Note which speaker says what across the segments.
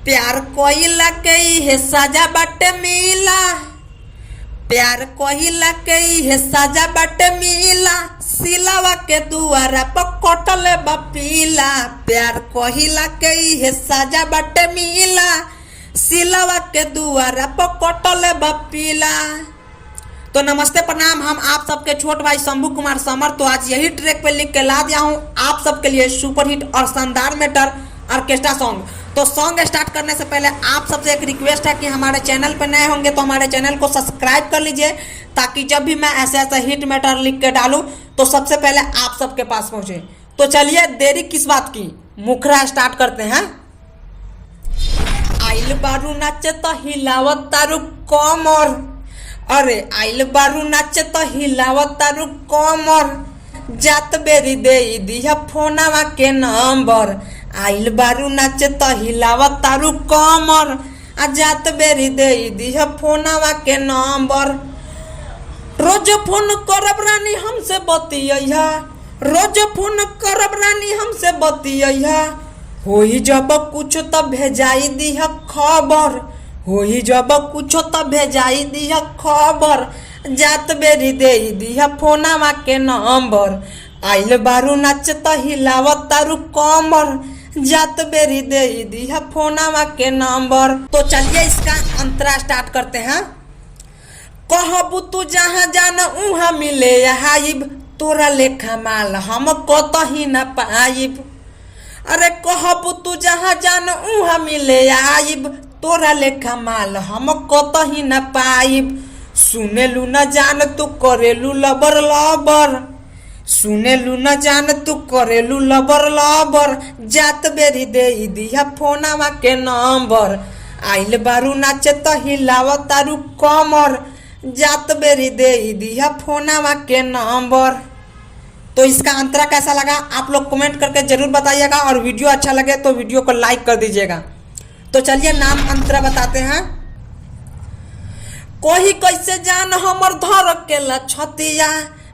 Speaker 1: प्यार कोइला के हे सजा बाटे मिला, प्यार कोइला के हे सजा बाटे मिला, सिलावा के दुआरा पर कटले बपीला। प्यार कोइला के हे सजा बाटे मिला, सिलावा के दुआरा पर कटले बपीला। तो नमस्ते प्रणाम, हम आप सबके छोट भाई शंभू कुमार समर। तो आज यही ट्रैक पे लिख के ला दिया हूँ आप सबके लिए सुपर हिट और शानदार मैटर ऑर्केस्ट्रा सॉन्ग। तो सॉन्ग स्टार्ट करने से पहले आप सबसे एक रिक्वेस्ट है कि हमारे चैनल पर नए होंगे तो हमारे चैनल को सब्सक्राइब कर लीजिए, ताकि जब भी मैं ऐसे ऐसे हिट मैटर लिख के डालूं तो सबसे पहले आप सबके पास पहुंचे। तो चलिए देरी किस बात की, मुखरा स्टार्ट करते हैं। आइल बारू नाचे तो हिलावत तारू कमर, अरे आइल बारू नाचे तो हिलावत तारू कमर, जात बेरी दे दिया फोनावा के नंबर। आइल बारू नाचे तो हिलावत तारू कमर, जात बेरी दे दिया फोनावा के नंबर। रोज फोन करब रानी हमसे बतिया, रोज फोन करब रानी हमसे बतिया, होई जब कुछ तो भेजाई दिया खबर, होई जब कुछ तो भेजाई दिया खबर, जात बेरी दे दिया फोनावा के नंबर। आइल बारू नाचे तो हिलावत तारू कमर, जात बेरी दे दिया फोनावा के नंबर। तो चलिए इसका अंतरा स्टार्ट करते हैं। कहबू तू जहाँ जाना उहाँ मिले हाइब, तोरा लेखा माल हम कतही न पाइब। अरे कहबू तू जहाँ जाना उहाँ मिले आइब, तोरा लेखा माल हम कतही न पाइब। सुनेलू न जान तू करेलू लबर लबर, सुनेलू न जान तू करेलू लबर लबर, जात बेरी दे दिया फोनावा के नंबर। आइल बारू नाचे तो हिलावत तारू कमर, जात बेरी दे दिया फोनावा के नंबर। तो इसका अंतरा कैसा लगा आप लोग कमेंट करके जरूर बताइएगा, और वीडियो अच्छा लगे तो वीडियो को लाइक कर दीजिएगा। तो चलिए नाम अंतरा बताते हैं। कोई कैसे जान हमर धर के लछतिया,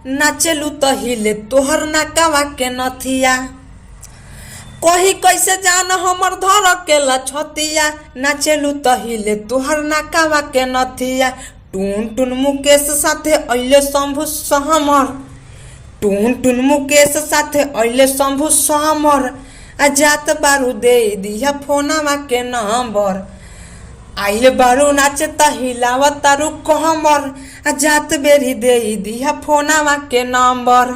Speaker 1: नाचेलू तो हिले तोहर नाकावा के नथिया। कोई कैसे जान हमर धर के लछतिया, नाचेलू तो हिले तोहर नाकावा के नथिया। टून टून मुकेश साथे अइले शंभू सहमर, टून टून मुकेश साथे अइले शंभू सहमर, जात बारू दे दिया फोनावा के नंबर। आइल बारू नाचे तो हिलावत तारू कमर, जात बेरी दे दिया फोनावा के नंबर।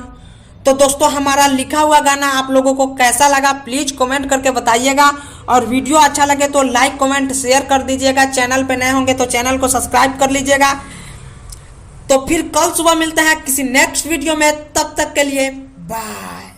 Speaker 1: तो दोस्तों हमारा लिखा हुआ गाना आप लोगों को कैसा लगा प्लीज कमेंट करके बताइएगा, और वीडियो अच्छा लगे तो लाइक कमेंट शेयर कर दीजिएगा। चैनल पे नए होंगे तो चैनल को सब्सक्राइब कर लीजिएगा। तो फिर कल सुबह मिलते हैं किसी नेक्स्ट वीडियो में, तब तक के लिए बाय।